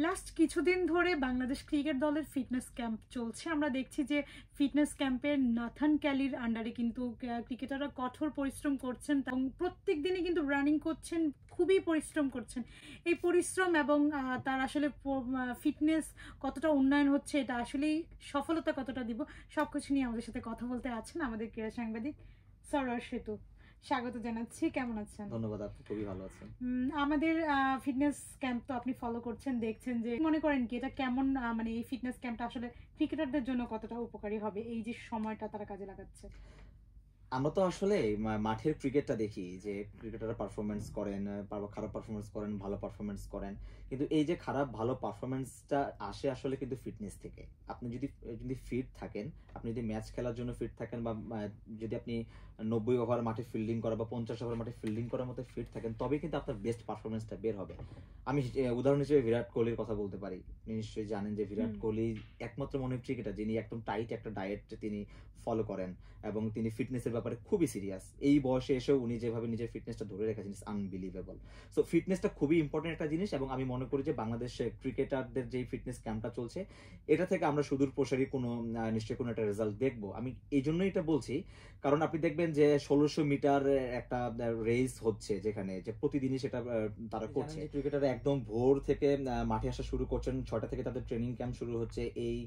Last কিছুদিন ধরে Bangladesh cricket দলের ফিটনেস ক্যাম্প চলছে। আমরা দেখছি যে ফিটনেস ক্যাম্পের নাথান ক্যালির আন্ডারে কিন্তু ক্রিকেটাররা কঠোর পরিশ্রম করছেন এবং প্রত্যেক দিনই কিন্তু রানিং করছেন, খুবই পরিশ্রম করছেন। এই পরিশ্রম এবং তার আসলে ফিটনেস কতটা উন্নয়ন হচ্ছে, এটা আসলেই সফলতা কতটা দিব, সবকিছু নিয়ে আমাদের সাথে কথা বলতে আছেন আমাদের ক্রীড়া সাংবাদিক সরোয়ার সেতু। স্বাগত জানাচ্ছি, কেমন আছেন? ধন্যবাদ আপু, খুবই ভালো আছেন। আমাদের ফিটনেস ক্যাম্প তো আপনি ফলো করছেন, দেখছেন, যে মনে করেন কি এটা কেমন, মানে এই ফিটনেস ক্যাম্পটা আসলে ক্রিকেটারদের জন্য কতটা উপকারী হবে এই যে সময়টা তারা কাজে লাগাচ্ছে? আমরা তো আসলে মাঠের ক্রিকেটটা দেখি যে ক্রিকেটাররা পারফরমেন্স করেন, খারাপ পারফরমেন্স করেন, ভালো পারফরমেন্স করেন, কিন্তু এই যে খারাপ ভালো পারফরমেন্সটা আসে আসলে কিন্তু ফিটনেস থেকে। আপনি যদি যদি ফিট থাকেন, আপনি যদি ম্যাচ খেলার জন্য ফিট থাকেন, বা যদি আপনি 90 ওভার মাঠে ফিল্ডিং করা বা 50 ওভার মাঠে ফিল্ডিং করার মতো ফিট থাকেন, তবে কিন্তু আপনার বেস্ট পারফরমেন্সটা বের হবে। আমি উদাহরণ হিসেবে বিরাট কোহলির কথা বলতে পারি। আপনি নিশ্চয়ই জানেন যে বিরাট কোহলি একমাত্র মনে ক্রিকেটার যিনি একদম টাইট একটা ডায়েট তিনি ফলো করেন এবং তিনি ফিটনেসের ব্যাপারে খুবই সিরিয়াস। এই বয়সে এসেও উনি যেভাবে নিজের ফিটনেসটা ধরে রেখেছেন, ইটস আনবিলিভেবল। সো ফিটনেসটা খুবই ইম্পর্টেন্ট একটা জিনিস, এবং আমি মনে করি যে বাংলাদেশে ক্রিকেটারদের যে ফিটনেস ক্যাম্পটা চলছে, এটা থেকে আমরা সুদূর প্রসারী কোনো নিশ্চয়ই কোনো একটা রেজাল্ট দেখবো। আমি এই জন্যই এটা বলছি, কারণ আপনি দেখবেন যে 1600 মিটার একটা রেস হচ্ছে, যেখানে যে প্রতিদিনই সেটা তারা করছে। ক্রিকেটাররা একদম ভোর থেকে মাঠে আসা শুরু করছেন, 6টা থেকে তাদের ট্রেনিং ক্যাম্প শুরু হচ্ছে। এই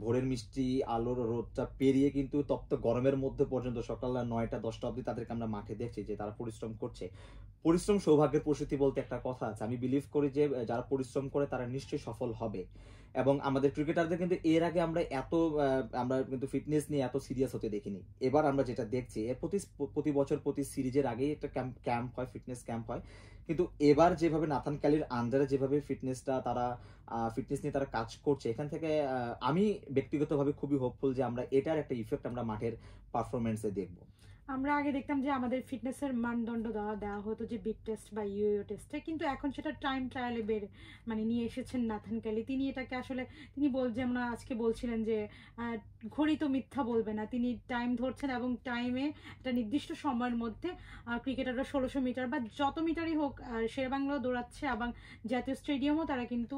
ভোরের মিষ্টি আলোর রোদটা পেরিয়ে কিন্তু তপ্ত গরমের মধ্যে পর্যন্ত সকাল 9টা 10টা অবধি তাদেরকে আমরা মাঠে দেখছি যে তারা পরিশ্রম করছে। পরিশ্রম সৌভাগ্যের প্রসূতি বলতে একটা কথা আছে। আমি বিলিভ করি যে যারা পরিশ্রম করে তারা নিশ্চয়ই সফল হবে। এবং আমাদের ক্রিকেটারদের কিন্তু এর আগে আমরা কিন্তু ফিটনেস নিয়ে এত সিরিয়াস হতে দেখিনি। এবার আমরা যেটা দেখছি, এর প্রতি বছর প্রতি সিরিজের আগেই একটা ক্যাম্প হয়, ফিটনেস ক্যাম্প হয়। কিন্তু এবার যেভাবে নাথান ক্যালির আন্ডারে যেভাবে ফিটনেস নিয়ে তারা কাজ করছে, এখান থেকে আমি ব্যক্তিগতভাবে খুবই হোপফুল যে আমরা এটার একটা ইফেক্ট আমরা মাঠের পারফরমেন্সে দেখবো। আমরা আগে দেখতাম যে আমাদের ফিটনেসের মানদণ্ড দেওয়া হতো যে বিপ টেস্ট বা ইউইও টেস্টে, কিন্তু এখন সেটা টাইম ট্রায়ালে মানে নিয়ে এসেছেন নাথান ক্যালি। তিনি এটাকে আসলে যেমন আজকে বলছিলেন যে ঘড়ি তো মিথ্যা বলবে না, তিনি টাইম ধরছেন এবং টাইমে একটা নির্দিষ্ট সময়ের মধ্যে ক্রিকেটাররা 1600 মিটার বা যত মিটারই হোক, শেরেবাংলাও দৌড়াচ্ছে এবং জাতীয় স্টেডিয়ামও তারা কিন্তু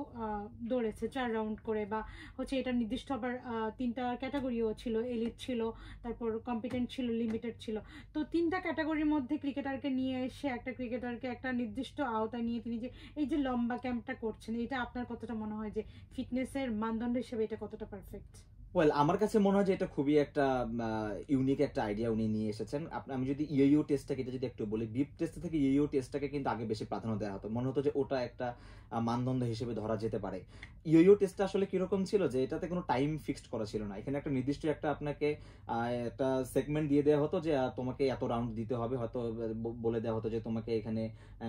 দৌড়েছে 4 রাউন্ড করে। বা হচ্ছে এটা নির্দিষ্ট আবার 3টা ক্যাটাগরিও ছিল, এলিট ছিল, তারপর কম্পিটেন্ট ছিল, লিমিটেড ছিল। তো 3টা ক্যাটাগরির মধ্যে ক্রিকেটারকে নিয়ে এসে একটা ক্রিকেটারকে একটা নির্দিষ্ট আওতায় নিয়ে তিনি যে এই যে লম্বা ক্যাম্পটা করছেন, এটা আপনার কতটা মনে হয় যে ফিটনেসের মানদণ্ড হিসেবে এটা কতটা পারফেক্ট? ওয়েল, আমার কাছে মনে হয় যে এটা খুবই একটা ইউনিক একটা আইডিয়া উনি নিয়ে এসেছেন। আমি যদি ইউইও টেস্টটাকে যদি একটু বলি, বিপ টেস্ট থেকে ইউইও টেস্টটাকে কিন্তু আগে বেশি প্রাধান্য দেওয়া হতো, মনে হতো যে ওটা একটা মানদণ্ড হিসেবে ধরা যেতে পারে। ইউইও টেস্টটা আসলে কিরকম ছিল যে এটাতে কোনো টাইম ফিক্সড করা ছিল না। এখানে একটা নির্দিষ্ট একটা আপনাকে একটা সেগমেন্ট দিয়ে দেওয়া হতো যে তোমাকে এত রাউন্ড দিতে হবে, হয়তো বলে দেওয়া হতো যে তোমাকে এখানে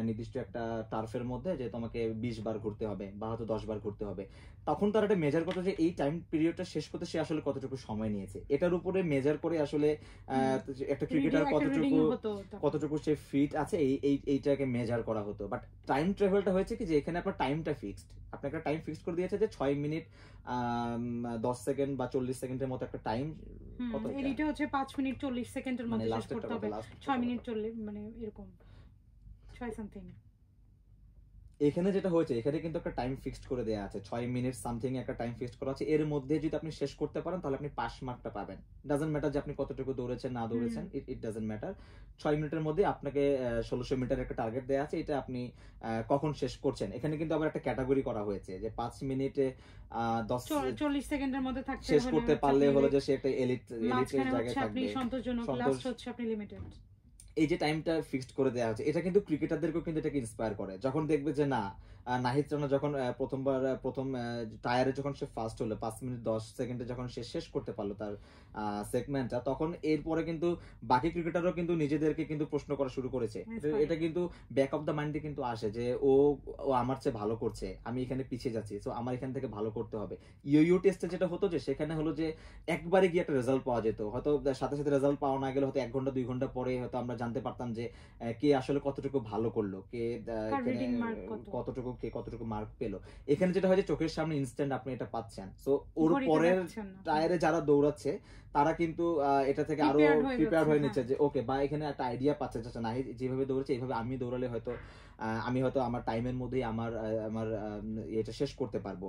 নির্দিষ্ট একটা টার্ফের মধ্যে যে তোমাকে 20 বার ঘুরতে হবে বা হয়তো 10 বার ঘুরতে হবে। তখন তারা একটা মেজার করতো যে এই টাইম পিরিয়ডটা শেষ করতে সে আসলে কতটুকু সময় নিয়েছে, এটার উপরে মেজার করে আসলে একটা ক্রিকেটার কতটুকু সে ফিট আছে এইটাকে মেজার করা হতো। বাট টাইম ট্রাভেলটা হয়েছে কি যে এখানে আপনার টাইমটা ফিক্সড, আপনার একটা টাইম ফিক্সড করে দিয়েছে যে 6 মিনিট 10 সেকেন্ড বা 40 সেকেন্ডের মতো একটা টাইম। কত এটা হচ্ছে 5 মিনিট 40 সেকেন্ডের মধ্যে শেষ করতে হবে, 6 মিনিট 40 মানে এরকম 6 সামথিং। এখানে যেটা হয়েছে, এখানে কিন্তু একটা টাইম ফিক্সড করে দেওয়া আছে, 6 মিনিট সামথিং একটা টাইম ফিক্সড করা আছে। এর মধ্যে যদি আপনি শেষ করতে পারেন তাহলে আপনি পাস মার্কটা পাবেন। ডাজন্ট ম্যাটার যে আপনি কতটুকু দৌড়েছেন না দৌড়েছেন, ইট ডাজন্ট ম্যাটার। 6 মিনিটের মধ্যে আপনাকে 1600 মিটার একটা টার্গেট দেওয়া আছে, এটা আপনি কখন শেষ করছেন। এখানে কিন্তু আবার একটা ক্যাটাগরি করা হয়েছে যে 5 মিনিটে 40 সেকেন্ডের মধ্যে থাকতে শেষ করতে পারলে হলো যে সে একটা এলিটের জায়গায় থাকবে, আপনি সন্তোষজনক, লাস্ট হচ্ছে আপনি লিমিটেড। এই যে টাইমটা ফিক্সড করে দেওয়া হচ্ছে, এটা কিন্তু ক্রিকেটারদেরকেও কিন্তু এটাকে ইন্সপায়ার করে। যখন দেখবে যে না, নাহিদ রানা যখন প্রথম টায়ারে যখন সে ফার্স্ট হলো 5 মিনিট 10 সেকেন্ডে যখন সে শেষ করতে পারলো তার সেগমেন্টটা, তখন এরপরে কিন্তু বাকি ক্রিকেটারও কিন্তু নিজেদেরকে কিন্তু প্রশ্ন করা শুরু করেছে। এটা কিন্তু ব্যাক অফ দ্য মাইন্ডে কিন্তু আসে যে ও আমার চেয়ে ভালো করছে, আমি এখানে পিছিয়ে যাচ্ছি, সো আমার এখান থেকে ভালো করতে হবে। ইউইও টেস্টে যেটা হতো যে সেখানে হলো যে একবারে গিয়ে একটা রেজাল্ট পাওয়া যেত, হয়তো সাথে সাথে রেজাল্ট পাওয়া না গেলে হয়তো 1 ঘন্টা 2 ঘন্টা পরে হয়তো আমরা জানতে পারতাম যে কে আসলে কতটুকু ভালো করলো, কে কতটুকু কে কতটুকু মার্ক পেলো। এখানে যেটা হয় যে চোখের সামনে ইনস্ট্যান্ট আপনি এটা পাচ্ছেন, সো ওর পরের টায়ারে যারা দৌড়াচ্ছে তারা কিন্তু এটা থেকে আরো প্রিপেয়ার হয়ে নিচ্ছে যে ওকে, বা এখানে একটা আইডিয়া পাচ্ছে যে না যেভাবে দৌড়াচ্ছে এইভাবে আমি দৌড়ালে হয়তো আমি হয়তো আমার টাইমের মধ্যেই আমার আমার এটা শেষ করতে পারবো।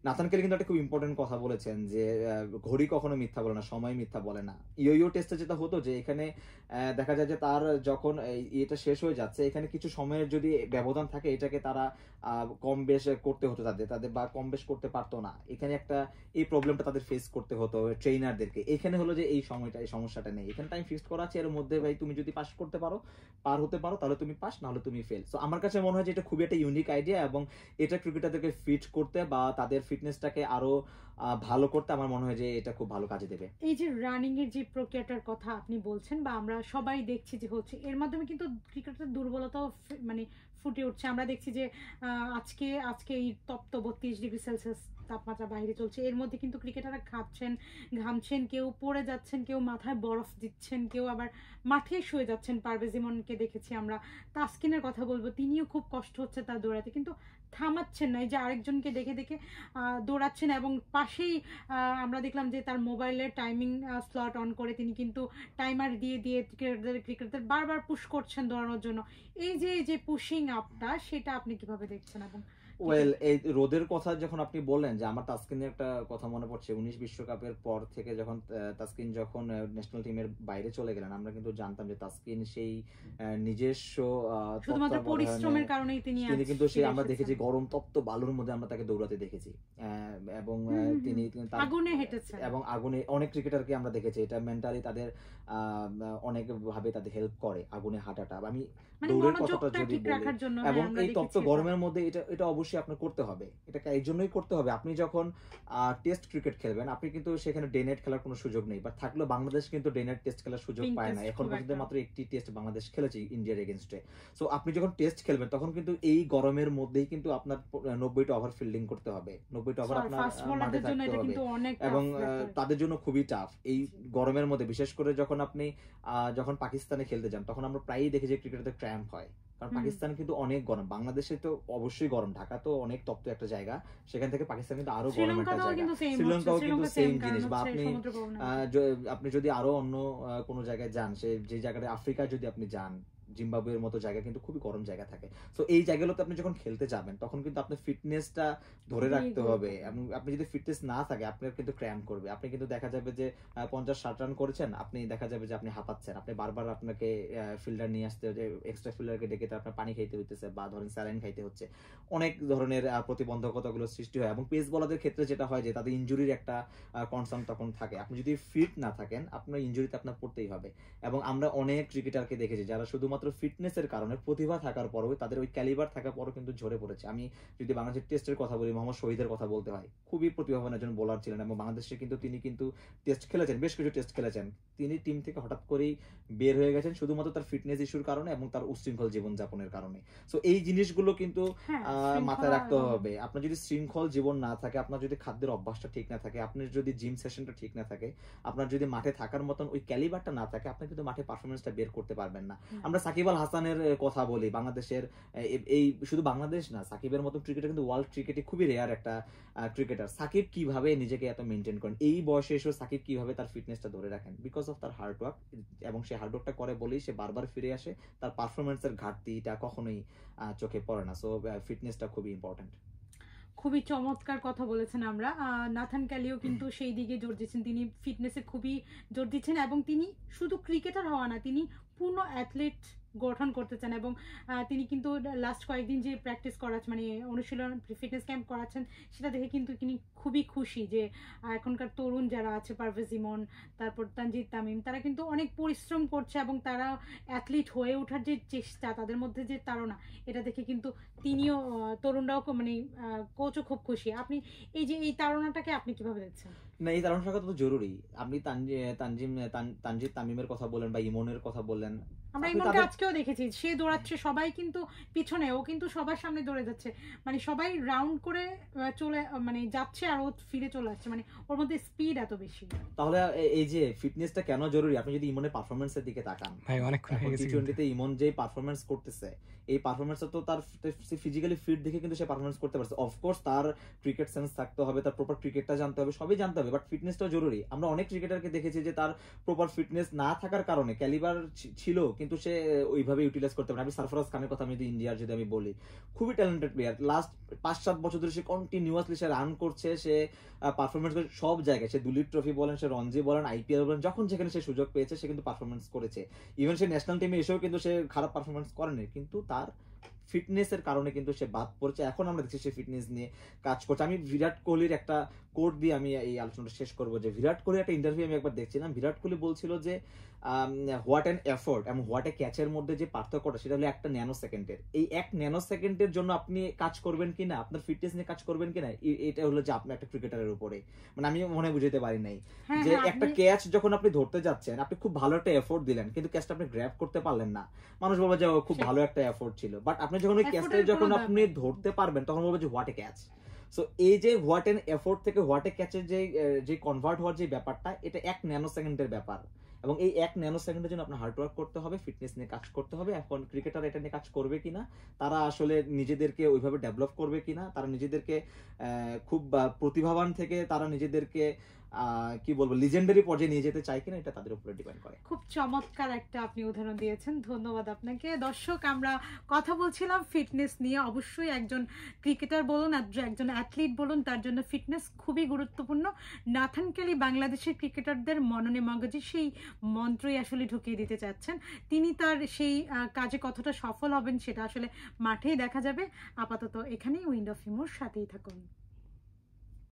নাথান কেলি কিন্তু একটা খুব ইম্পর্টেন্ট কথা বলেছেন যে ঘড়ি কখনো মিথ্যা বলে না, সময় মিথ্যা বলে না। ইয়ো টেস্টে যেটা হতো যে এখানে দেখা যায় যে তার যখন এটা শেষ হয়ে যাচ্ছে, এখানে কিছু সময়ের যদি ব্যবধান থাকে এটাকে তারা কম বেশ করতে হতো তাদের বা কম বেশ করতে পারতো না। এখানে একটা এই প্রবলেমটা তাদের ফেস করতে হতো ট্রেনারদেরকে। এখানে হলো যে এই সমস্যাটা নেই, এখানে টাইম ফিক্সড করা আছে, এর মধ্যে ভাই তুমি যদি পার হতে পারো তাহলে তুমি পাস, না হলে তুমি ফেল। সো আমার কাছে মনে হয় যে এটা খুবই একটা ইউনিক আইডিয়া, এবং এটা ক্রিকেটারদেরকে ফিট করতে বা তাদের ফিটনেসটাকে আরো ভালো করতে আমার মনে হয় যে এটা খুব ভালো কাজে দেবে। এই যে রানিং এর যে প্রক্রিয়াটার কথা আপনি বলছেন বা আমরা সবাই দেখছি যে হচ্ছে, এর মাধ্যমে কিন্তু ক্রিকেটের দুর্বলতাও মানে ফুটে উঠছে। আমরা দেখছি যে আজকে এই তপ্ত 32°C তাপমাত্রা বাইরে চলছে, এর মধ্যে কিন্তু ক্রিকেটাররা ঘামছেন, কেউ পড়ে যাচ্ছেন, কেউ মাথায় বরফ দিচ্ছেন, কেউ আবার মাঠে শুয়ে যাচ্ছেন। পারভেজ ইমনকে দেখেছি আমরা। তাসকিনের কথা বলবো, তিনিও খুব কষ্ট হচ্ছে তার দৌড়াতে, কিন্তু থামাচ্ছেন না। এই যে আরেকজনকে দেখে দেখে দৌড়াচ্ছেন, এবং পাশেই আমরা দেখলাম যে তার মোবাইলের টাইমিং স্লট অন করে তিনি কিন্তু টাইমার দিয়ে ক্রিকেটারদের বারবার পুশ করছেন দৌড়ানোর জন্য। এই যে পুশিং আপটা, সেটা আপনি কিভাবে দেখছেন? এবং ওয়েল, এই রোদের কথা যখন আপনি বললেন, যে আমার তাসকিনের একটা কথা মনে পড়ছে। 19 বিশ্বকাপের পর থেকে যখন তাসকিন যখন ন্যাশনাল টিমের বাইরে চলে গেলেন, আমরা কিন্তু জানতাম যে তাসকিন সেই নিজস্ব শুধুমাত্র পরিশ্রমের কারণেই তিনি কিন্তু সেই আমরা দেখেছি গরম তপ্ত বালুর মধ্যে আমরা তাকে দৌড়াতে দেখেছি, এবং তিনি আগুনে হেঁটেছেন, এবং আগুনে অনেক ক্রিকেটারকে আমরা দেখেছি এটা মেন্টালি তাদের অনেক ভাবে তাদের হেল্প করে আগুনে হাঁটাটা। আমি দৌড়ের কথাটা যদি বলি, এবং এই তপ্ত গরমের মধ্যে এটা অবশ্যই আপনার করতে হবে। এটাকে এই জন্যই করতে হবে, আপনি যখন টেস্ট ক্রিকেট খেলবেন আপনি কিন্তু সেখানে ডে নাইট খেলার কোনো সুযোগ নেই, বা থাকলেও বাংলাদেশ কিন্তু ডে নাইট টেস্ট খেলার সুযোগ পায় না। এখন পর্যন্ত মাত্র একটি টেস্ট বাংলাদেশ খেলেছে ইন্ডিয়ার এগেইনস্টে। সো আপনি যখন টেস্ট খেলবেন তখন কিন্তু এই গরমের মধ্যেই কিন্তু আপনার 90টা ওভার ফিল্ডিং করতে হবে, 90টা ওভার আপনার মাঠে থাকতে হবে, এবং তাদের জন্য খুবই টাফ এই গরমের মধ্যে। বিশেষ করে যখন আপনি যখন পাকিস্তানে খেলতে যান তখন আমরা প্রায়ই দেখি যে ক্রিকেটারদের ক্র্যাম্প হয়, কারণ পাকিস্তান কিন্তু অনেক গরম। বাংলাদেশে তো অবশ্যই গরম, ঢাকা তো অনেক তপ্ত একটা জায়গা, সেখান থেকে পাকিস্তান কিন্তু আরো গরম একটা জায়গা। শ্রীলঙ্কাও কিন্তু সেম জিনিস। বা আপনি যদি আরো অন্য কোনো জায়গায় যান, যে জায়গাটা আফ্রিকায় যদি আপনি যান, জিম্বাবুয়ের মতো জায়গা কিন্তু খুবই গরম জায়গা থাকে। সো এই জায়গাগুলোতে আপনি যখন খেলতে যাবেন তখন কিন্তু আপনার ফিটনেসটা ধরে রাখতে হবে, এবং আপনি যদি ফিটনেস না থাকে আপনার কিন্তু ক্র্যাম্প করবে। আপনি কিন্তু দেখা যাবে যে 50-60 রান করেছেন, আপনি দেখা যাবে যে আপনি হাঁপাচ্ছেন, আপনি বারবার আপনাকে ফিল্ডার নিয়ে আসতে হচ্ছে, এক্সট্রা ফিল্ডারকে ডেকে আপনার পানি খাইতে হইতেছে, বা ধরেন স্যালাইন খাইতে হচ্ছে, অনেক ধরনের প্রতিবন্ধকতাগুলো সৃষ্টি হয়। এবং পেস বলারদের ক্ষেত্রে যেটা হয় যে তাদের ইনজুরির একটা কনসার্ন তখন থাকে। আপনি যদি ফিট না থাকেন আপনার ইনজুরিতে আপনার পড়তেই হবে। এবং আমরা অনেক ক্রিকেটারকে দেখেছি যারা শুধুমাত্র ফিটনেসের কারণে, প্রতিভা থাকার পরও, তাদের ওই ক্যালিবার থাকার পরও কিন্তু ঝরে পড়েছে। আমি যদি বাংলাদেশের টেস্টের কথা বলি, মোহাম্মদ শহীদের কথা বলতে হয়, খুবই প্রতিভাবান একজন বোলার ছিলেন, এবং বাংলাদেশে কিন্তু তিনি কিন্তু টেস্ট খেলেছেন, বেশ কিছু টেস্ট খেলেছেন। তিনি টিম থেকে হঠাৎ করেই বের হয়ে গেছেন শুধুমাত্র তার ফিটনেস ইস্যুর কারণে এবং তার উশৃঙ্খল জীবনযাপনের কারণে। সো এই জিনিসগুলো কিন্তু মাথায় রাখতে হবে। আপনার যদি শৃঙ্খল জীবন না থাকে, আপনার যদি খাদ্যের অভ্যাসটা ঠিক না থাকে, আপনার যদি জিম সেশনটা ঠিক না থাকে, আপনার যদি মাঠে থাকার মতন ওই ক্যালিবারটা না থাকে, আপনি কিন্তু মাঠে পারফরমেন্সটা বের করতে পারবেন না। আমরা সাকিব আল হাসানের কথা বলি, বাংলাদেশের এই শুধু বাংলাদেশ না, সাকিবের মতো ক্রিকেটার কিন্তু ওয়ার্ল্ড ক্রিকেটে খুবই রেয়ার একটা ক্রিকেটার। সাকিব কিভাবে নিজেকে এত মেনটেন করেন, এই বয়সে এসে সাকিব কিভাবে তার ফিটনেসটা ধরে রাখেন? বিকজ অফ তার হার্ডওয়ার্ক, এবং সে হার্ডওয়ার্কটা করে বলেই সে বারবার ফিরে আসে, তার পারফরমেন্সের ঘাটতিটা কখনোই চোখে পড়ে না। সো ফিটনেসটা খুবই ইম্পর্টেন্ট। খুবই চমৎকার কথা বলেছেন। আমরা নাথান ক্যালিও কিন্তু সেই দিকে জোর দিচ্ছেন, তিনি ফিটনেসে খুবই জোর দিচ্ছেন, এবং তিনি শুধু ক্রিকেটার হওয়া না, তিনি পূর্ণ অ্যাথলেট গঠন করতে চান। এবং তিনি কিন্তু লাস্ট কয়েকদিন যে প্র্যাকটিস করাচ্ছেন, মানে অনুশীলন ফিটনেস ক্যাম্প করাচ্ছেন, সেটা দেখে কিন্তু তিনি খুবই খুশি যে এখনকার তরুণ যারা আছে, পারভেজ ইমন, তারপর তানজিদ তামিম, তারা কিন্তু অনেক পরিশ্রম করছে, এবং তারা অ্যাথলিট হয়ে ওঠার যে চেষ্টা, তাদের মধ্যে যে তাড়না, এটা দেখে কিন্তু তিনিও, তরুণরাও, মানে কোচও খুব খুশি। আপনি এই তাড়নাটাকে আপনি কিভাবে দেখছেন? না, এই তাড়নাটা তো জরুরি। আপনি তানজিদ তামিমের কথা বলেন বা ইমনের কথা বললেন, আমরা ইমনকে আজকেও দেখেছি, সে দৌড়াচ্ছে, সবাই কিন্তু পিছনে, ও কিন্তু সবার সামনে দৌড়ে যাচ্ছে, মানে সবাই রাউন্ড করে চলে মানে যাচ্ছে, আর ও ফিরে চলে আসছে, মানে ওর মধ্যে স্পিড এত বেশি। তাহলে এই যে ফিটনেসটা কেন জরুরি, আপনি যদি ইমনের পারফরমেন্সের দিকে তাকান, ভাই অনেকক্ষণ হয়ে গেছে টি-20 তে ইমন যে পারফরমেন্স করতেছে, এই পারফরমেন্সটা তো তার ফিজিক্যালি ফিট দেখে কিন্তু সে পারফরমেন্স করতে পারছে। অফকোর্স তার ক্রিকেট সেন্স থাকতে হবে, তার প্রপার ক্রিকেটটা জানতে হবে, সবই জানতে হবে, বাট ফিটনেসটাও জরুরি। আমরা অনেক ক্রিকেটারকে দেখেছি যে তার প্রপার ফিটনেস না থাকার কারণে ক্যালিবার ছিল কিন্তু সে ওইভাবে ইউটিলাইজ করতে পারে। আমি সারফরাজ খানের কথা আমি যদি ইন্ডিয়ার যদি আমি বলি, খুবই ট্যালেন্টেড প্লেয়ার, লাস্ট 5-7 বছর ধরে সে কন্টিনিউয়াসলি সে রান করছে, সে পারফরমেন্স করে সব জায়গায়, সে দুলীপ ট্রফি বলেন, সে রঞ্জি বলেন, আইপিএল বলেন, যখন যেখানে সে সুযোগ পেয়েছে সে কিন্তু পারফরমেন্স করেছে। ইভেন সে ন্যাশনাল টিমে এসেও কিন্তু সে খারাপ পারফরমেন্স করেনি, কিন্তু তার ফিটনেসের কারণে কিন্তু সে বাদ পড়েছে। এখন আমরা দেখছি সে ফিটনেস নিয়ে কাজ করছে। আমি বিরাট কোহলির একটা কোট দিয়ে আমি এই আলোচনাটা শেষ করবো, যে বিরাট কোহলির একটা ইন্টারভিউ আমি একবার দেখছিলাম, বিরাট কোহলি বলছিল যে হোয়াট অ্যান এফোর্ট এবং হোয়াট এ ক্যাচের মধ্যে যে পার্থক্যটা সেটা হলো 1 ন্যানো সেকেন্ডের। এই 1 ন্যানো সেকেন্ডের জন্য আপনি কাজ করবেন কিনা, আপনার ফিটনেস নিয়ে কাজ করবেন কিনা, এটা হলো যে আপনার একটা ক্রিকেটারের উপরে, মানে আমি মনে বুঝাতে পারি নাই যে একটা ক্যাচ যখন আপনি ধরতে যাচ্ছেন, আপনি খুব ভালো একটা এফোর্ট দিলেন কিন্তু ক্যাচটা আপনি গ্র্যাব করতে পারলেন না, মানুষ বলবে যে খুব ভালো একটা এফোর্ট ছিল, বাট আপনি যখন ওই ক্যাচটা যখন আপনি ধরতে পারবেন তখন বলবে যে হোয়াট এ ক্যাচ। সো এই যে হোয়াট এন এফোর্ট থেকে হোয়াট এ ক্যাচের যে কনভার্ট হওয়ার যে ব্যাপারটা, এটা 1 ন্যানো সেকেন্ডের ব্যাপার, এবং এই 1 ন্যানো সেকেন্ডের জন্য আপনার হার্ড ওয়ার্ক করতে হবে, ফিটনেস নিয়ে কাজ করতে হবে। এখন ক্রিকেটার এটা নিয়ে কাজ করবে কিনা, তারা আসলে নিজেদেরকে ওইভাবে ডেভেলপ করবে কিনা, তারা নিজেদেরকে খুব প্রতিভাবান থেকে তারা নিজেদেরকে কি বলবো লিজেন্ডারি পর্যায়ে নিয়ে যেতে চায় কিনা, এটা তাদের উপরে ডিপেন্ড করে। খুব চমৎকার একটা আপনি উদাহরণ দিয়েছেন, ধন্যবাদ আপনাকে। দর্শক, আমরা কথা বলছিলাম ফিটনেস নিয়ে। অবশ্যই একজন ক্রিকেটার বলুন আর একজন অ্যাথলিট বলুন, তার জন্য ফিটনেস খুবই গুরুত্বপূর্ণ। নাথান কেলি বাংলাদেশের ক্রিকেটারদের মননে মগজে সেই মন্ত্রই আসলে ঢুকিয়ে দিতে চাচ্ছেন। তিনি তার সেই কাজে কতটা সফল হবেন সেটা আসলে মাঠেই দেখা যাবে। আপাতত এখানেই উইন্ড অফ হিউমার, সাথেই থাকুন।